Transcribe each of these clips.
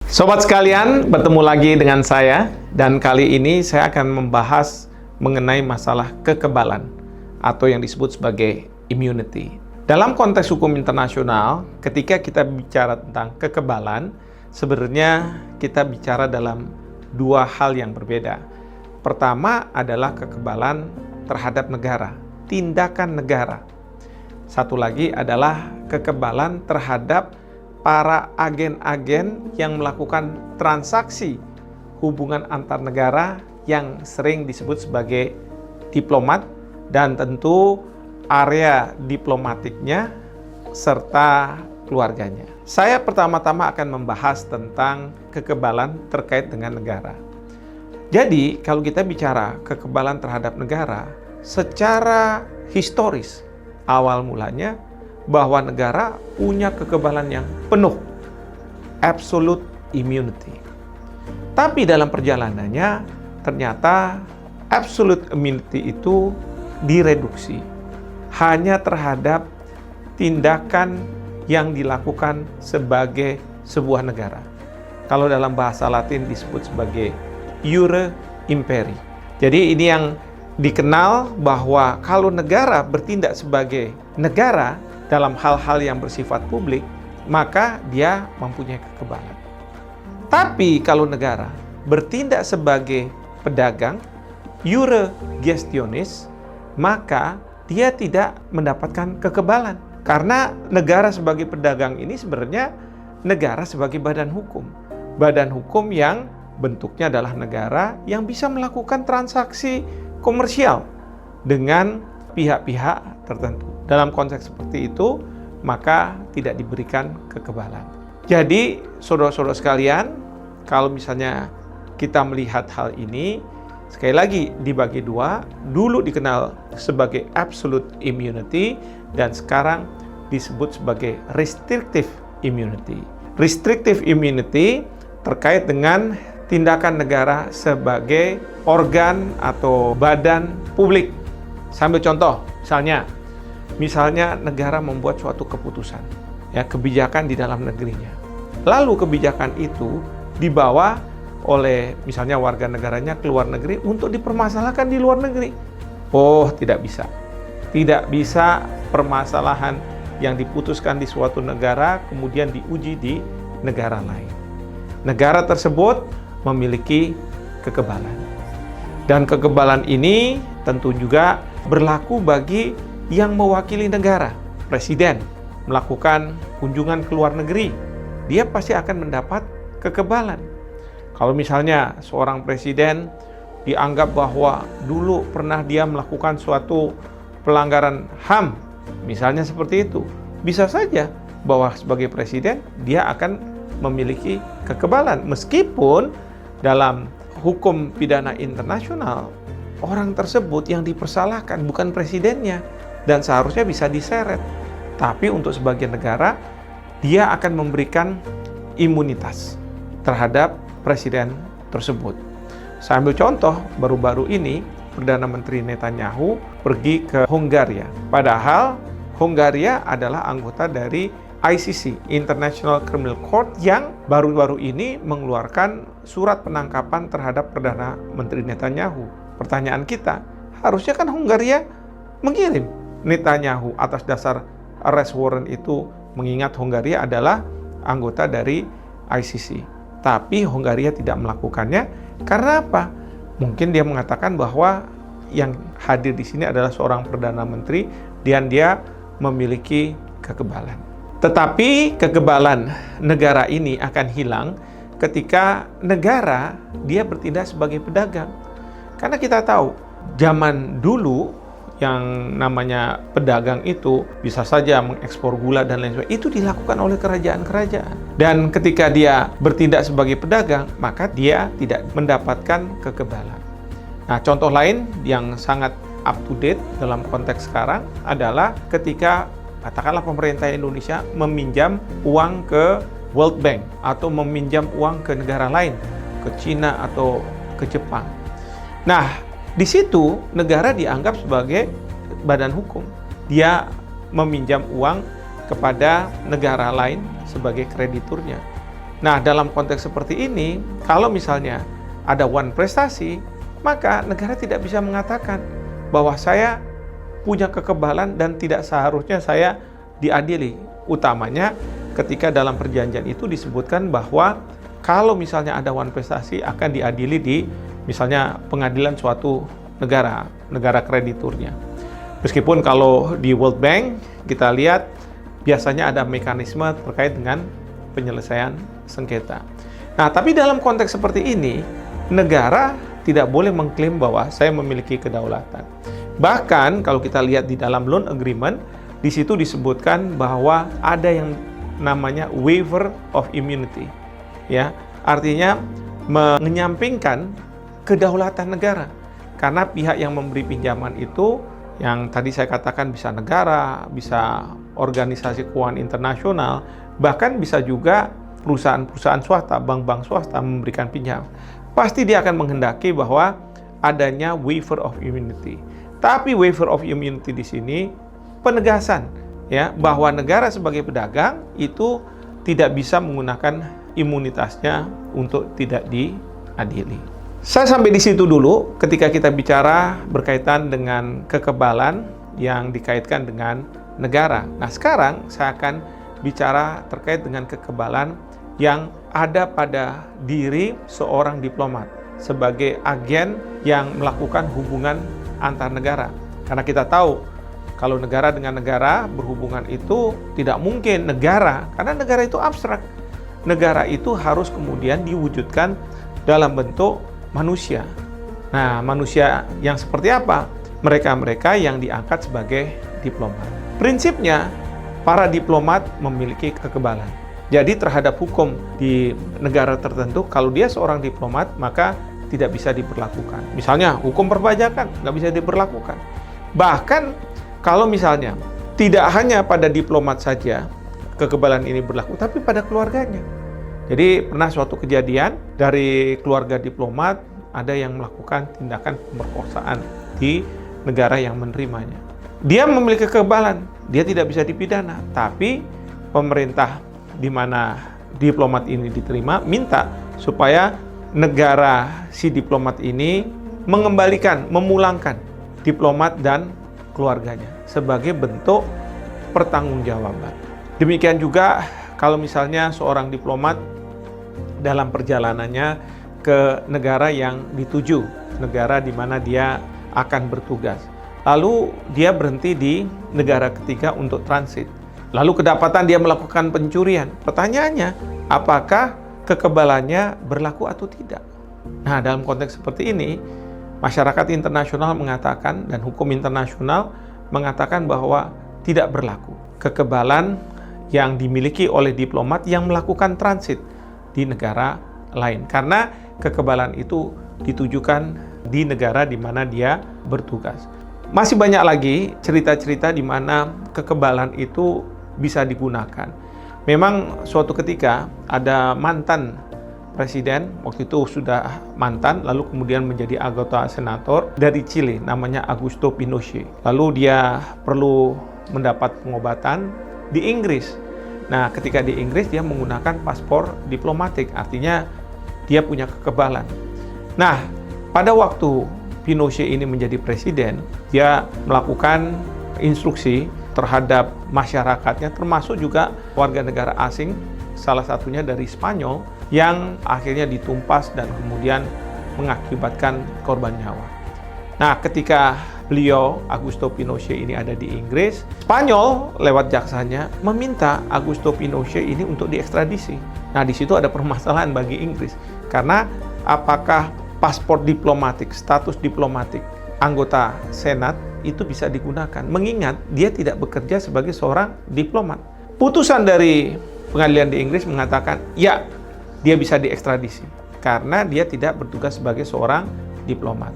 Sobat sekalian, bertemu lagi dengan saya dan kali ini saya akan membahas mengenai masalah kekebalan atau yang disebut sebagai immunity. Dalam konteks hukum internasional, ketika kita bicara tentang kekebalan, sebenarnya kita bicara dalam dua hal yang berbeda. Pertama adalah kekebalan terhadap negara, tindakan negara. Satu lagi adalah kekebalan terhadap para agen-agen yang melakukan transaksi hubungan antar negara yang sering disebut sebagai diplomat dan tentu area diplomatiknya serta keluarganya. Saya pertama-tama akan membahas tentang kekebalan terkait dengan negara. Jadi, kalau kita bicara kekebalan terhadap negara, secara historis awal mulanya bahwa negara punya kekebalan yang penuh, absolute immunity. Tapi dalam perjalanannya, ternyata absolute immunity itu direduksi hanya terhadap tindakan yang dilakukan sebagai sebuah negara. Kalau dalam bahasa Latin disebut sebagai iure imperi. Jadi ini yang dikenal bahwa kalau negara bertindak sebagai negara dalam hal-hal yang bersifat publik, maka dia mempunyai kekebalan. Tapi kalau negara bertindak sebagai pedagang, iure gestionis, maka dia tidak mendapatkan kekebalan. Karena negara sebagai pedagang ini sebenarnya negara sebagai badan hukum. Badan hukum yang bentuknya adalah negara yang bisa melakukan transaksi komersial dengan pihak-pihak tertentu. Dalam konteks seperti itu, maka tidak diberikan kekebalan. Jadi, saudara-saudara sekalian, kalau misalnya kita melihat hal ini, sekali lagi dibagi dua, dulu dikenal sebagai absolute immunity, dan sekarang disebut sebagai restrictive immunity. Restrictive immunity terkait dengan tindakan negara sebagai organ atau badan publik. Sambil contoh, misalnya negara membuat suatu keputusan, kebijakan di dalam negerinya. Lalu kebijakan itu dibawa oleh misalnya warga negaranya ke luar negeri untuk dipermasalahkan di luar negeri. Oh, tidak bisa. Tidak bisa permasalahan yang diputuskan di suatu negara kemudian diuji di negara lain. Negara tersebut memiliki kekebalan. Dan kekebalan ini tentu juga berlaku bagi yang mewakili negara. Presiden melakukan kunjungan ke luar negeri, dia pasti akan mendapat kekebalan. Kalau misalnya seorang presiden dianggap bahwa dulu pernah dia melakukan suatu pelanggaran HAM, misalnya seperti itu, bisa saja bahwa sebagai presiden dia akan memiliki kekebalan. Meskipun dalam hukum pidana internasional, orang tersebut yang dipersalahkan bukan presidennya dan seharusnya bisa diseret. Tapi untuk sebagian negara, dia akan memberikan imunitas terhadap presiden tersebut. Saya ambil contoh, baru-baru ini Perdana Menteri Netanyahu pergi ke Hongaria. Padahal Hongaria adalah anggota dari ICC, International Criminal Court, yang baru-baru ini mengeluarkan surat penangkapan terhadap Perdana Menteri Netanyahu. Pertanyaan kita, harusnya kan Hongaria mengirim Netanyahu atas dasar arrest warrant itu, mengingat Hongaria adalah anggota dari ICC. Tapi Hongaria tidak melakukannya karena apa? Mungkin dia mengatakan bahwa yang hadir di sini adalah seorang Perdana Menteri dan dia memiliki kekebalan. Tetapi kekebalan negara ini akan hilang ketika negara dia bertindak sebagai pedagang. Karena kita tahu, zaman dulu yang namanya pedagang itu bisa saja mengekspor gula dan lain sebagainya, itu dilakukan oleh kerajaan-kerajaan. Dan ketika dia bertindak sebagai pedagang, maka dia tidak mendapatkan kekebalan. Nah, contoh lain yang sangat up to date dalam konteks sekarang adalah ketika katakanlah pemerintah Indonesia meminjam uang ke World Bank atau meminjam uang ke negara lain, ke Cina atau ke Jepang. Nah, di situ negara dianggap sebagai badan hukum. Dia meminjam uang kepada negara lain sebagai krediturnya. Nah, dalam konteks seperti ini, kalau misalnya ada one prestasi, maka negara tidak bisa mengatakan bahwa saya punya kekebalan dan tidak seharusnya saya diadili. Utamanya ketika dalam perjanjian itu disebutkan bahwa kalau misalnya ada one prestasi akan diadili di misalnya pengadilan suatu negara krediturnya. Meskipun kalau di World Bank kita lihat biasanya ada mekanisme terkait dengan penyelesaian sengketa. Nah, tapi dalam konteks seperti ini, negara tidak boleh mengklaim bahwa saya memiliki kedaulatan. Bahkan kalau kita lihat di dalam loan agreement, di situ disebutkan bahwa ada yang namanya waiver of immunity. Ya, artinya menyampingkan kedaulatan negara. Karena pihak yang memberi pinjaman itu yang tadi saya katakan bisa negara, bisa organisasi keuangan internasional, bahkan bisa juga perusahaan-perusahaan swasta, bank-bank swasta memberikan pinjam. Pasti dia akan menghendaki bahwa adanya waiver of immunity. Tapi waiver of immunity di sini penegasan ya bahwa negara sebagai pedagang itu tidak bisa menggunakan imunitasnya untuk tidak diadili. Saya sampai di situ dulu ketika kita bicara berkaitan dengan kekebalan yang dikaitkan dengan negara. Nah, sekarang saya akan bicara terkait dengan kekebalan yang ada pada diri seorang diplomat sebagai agen yang melakukan hubungan antar negara. Karena kita tahu kalau negara dengan negara berhubungan itu tidak mungkin negara, karena negara itu abstrak. Negara itu harus kemudian diwujudkan dalam bentuk manusia. Nah, manusia yang seperti apa? Mereka-mereka yang diangkat sebagai diplomat. Prinsipnya, para diplomat memiliki kekebalan. Jadi terhadap hukum di negara tertentu, kalau dia seorang diplomat, maka tidak bisa diberlakukan. Misalnya, hukum perpajakan nggak bisa diberlakukan. Bahkan, kalau misalnya tidak hanya pada diplomat saja kekebalan ini berlaku, tapi pada keluarganya. Jadi pernah suatu kejadian dari keluarga diplomat, ada yang melakukan tindakan pemerkosaan di negara yang menerimanya. Dia memiliki kekebalan, dia tidak bisa dipidana, tapi pemerintah di mana diplomat ini diterima minta supaya negara si diplomat ini mengembalikan, memulangkan diplomat dan keluarganya sebagai bentuk pertanggungjawaban. Demikian juga kalau misalnya seorang diplomat dalam perjalanannya ke negara yang dituju, negara di mana dia akan bertugas. Lalu dia berhenti di negara ketiga untuk transit. Lalu kedapatan dia melakukan pencurian. Pertanyaannya, apakah kekebalannya berlaku atau tidak? Nah, dalam konteks seperti ini, masyarakat internasional mengatakan dan hukum internasional mengatakan bahwa tidak berlaku kekebalan yang dimiliki oleh diplomat yang melakukan transit di negara lain. Karena kekebalan itu ditujukan di negara di mana dia bertugas. Masih banyak lagi cerita-cerita di mana kekebalan itu bisa digunakan. Memang suatu ketika ada mantan presiden, waktu itu sudah mantan, lalu kemudian menjadi anggota senator dari Chile, namanya Augusto Pinochet. Lalu dia perlu mendapat pengobatan di Inggris. Nah, ketika di Inggris dia menggunakan paspor diplomatik, artinya dia punya kekebalan. Nah, pada waktu Pinochet ini menjadi presiden, dia melakukan instruksi terhadap masyarakatnya, termasuk juga warga negara asing, salah satunya dari Spanyol, yang akhirnya ditumpas dan kemudian mengakibatkan korban nyawa. Nah, ketika beliau, Augusto Pinochet ini ada di Inggris, Spanyol lewat jaksanya meminta Augusto Pinochet ini untuk diekstradisi. Nah, di situ ada permasalahan bagi Inggris, karena apakah paspor diplomatik, status diplomatik anggota Senat itu bisa digunakan, mengingat dia tidak bekerja sebagai seorang diplomat. Putusan dari pengadilan di Inggris mengatakan, ya, dia bisa diekstradisi, karena dia tidak bertugas sebagai seorang diplomat.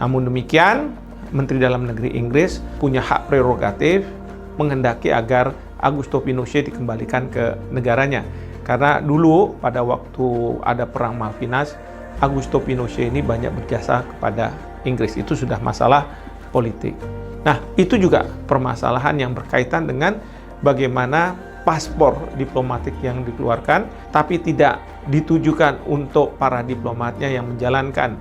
Namun demikian, Menteri Dalam Negeri Inggris punya hak prerogatif menghendaki agar Augusto Pinochet dikembalikan ke negaranya. Karena dulu pada waktu ada Perang Malvinas, Augusto Pinochet ini banyak berjasa kepada Inggris. Itu sudah masalah politik. Nah, itu juga permasalahan yang berkaitan dengan bagaimana paspor diplomatik yang dikeluarkan, tapi tidak ditujukan untuk para diplomatnya yang menjalankan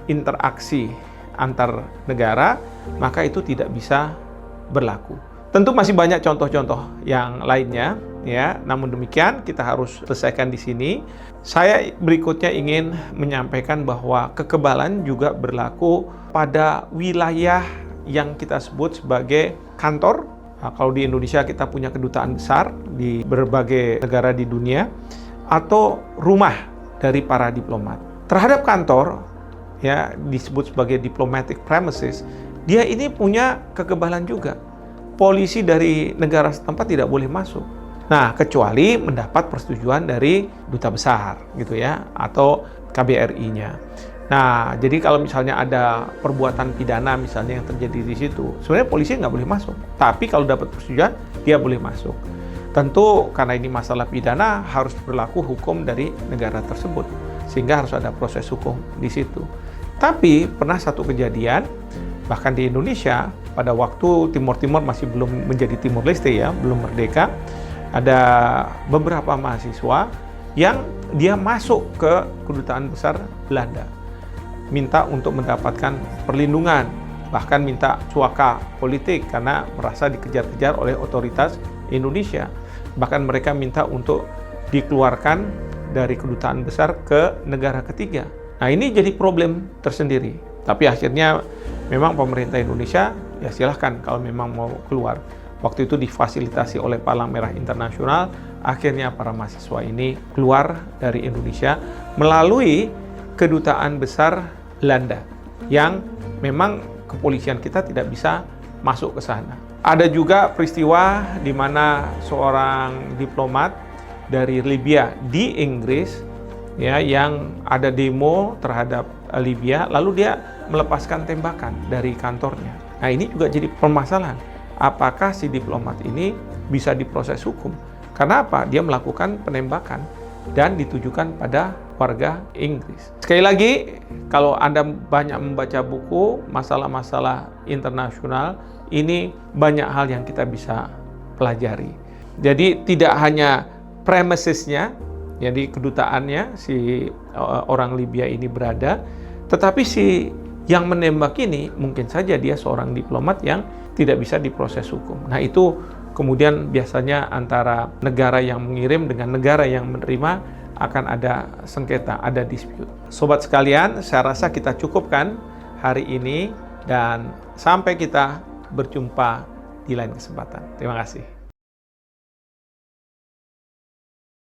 interaksi antar negara, maka itu tidak bisa berlaku. Tentu masih banyak contoh-contoh yang lainnya, ya. Namun demikian kita harus selesaikan di sini. Saya berikutnya ingin menyampaikan bahwa kekebalan juga berlaku pada wilayah yang kita sebut sebagai kantor. Nah, kalau di Indonesia kita punya kedutaan besar di berbagai negara di dunia, atau rumah dari para diplomat. Terhadap kantor, ya, disebut sebagai diplomatic premises, dia ini punya kekebalan juga. Polisi dari negara setempat tidak boleh masuk. Nah, kecuali mendapat persetujuan dari duta besar, gitu ya, atau KBRI-nya. Nah, jadi kalau misalnya ada perbuatan pidana misalnya yang terjadi di situ, sebenarnya polisi nggak boleh masuk. Tapi kalau dapat persetujuan, dia boleh masuk. Tentu karena ini masalah pidana, harus berlaku hukum dari negara tersebut, sehingga harus ada proses hukum di situ. Tapi pernah satu kejadian, bahkan di Indonesia, pada waktu Timur Timur masih belum menjadi Timur Leste, ya, belum merdeka, ada beberapa mahasiswa yang dia masuk ke kedutaan besar Belanda, minta untuk mendapatkan perlindungan, bahkan minta suaka politik karena merasa dikejar-kejar oleh otoritas Indonesia. Bahkan mereka minta untuk dikeluarkan dari kedutaan besar ke negara ketiga. Nah, ini jadi problem tersendiri. Tapi akhirnya memang pemerintah Indonesia, ya silahkan kalau memang mau keluar. Waktu itu difasilitasi oleh Palang Merah Internasional, akhirnya para mahasiswa ini keluar dari Indonesia melalui kedutaan besar Belanda, yang memang kepolisian kita tidak bisa masuk ke sana. Ada juga peristiwa di mana seorang diplomat dari Libya di Inggris, ya, yang ada demo terhadap Libya, lalu dia melepaskan tembakan dari kantornya. Nah, ini juga jadi permasalahan. Apakah si diplomat ini bisa diproses hukum? Karena apa? Dia melakukan penembakan dan ditujukan pada warga Inggris. Sekali lagi, kalau Anda banyak membaca buku masalah-masalah internasional, ini banyak hal yang kita bisa pelajari. Jadi tidak hanya premisesnya, jadi kedutaannya si orang Libya ini berada, tetapi si yang menembak ini mungkin saja dia seorang diplomat yang tidak bisa diproses hukum. Nah, itu kemudian biasanya antara negara yang mengirim dengan negara yang menerima akan ada sengketa, ada dispute. Sobat sekalian, saya rasa kita cukupkan hari ini dan sampai kita berjumpa di lain kesempatan. Terima kasih.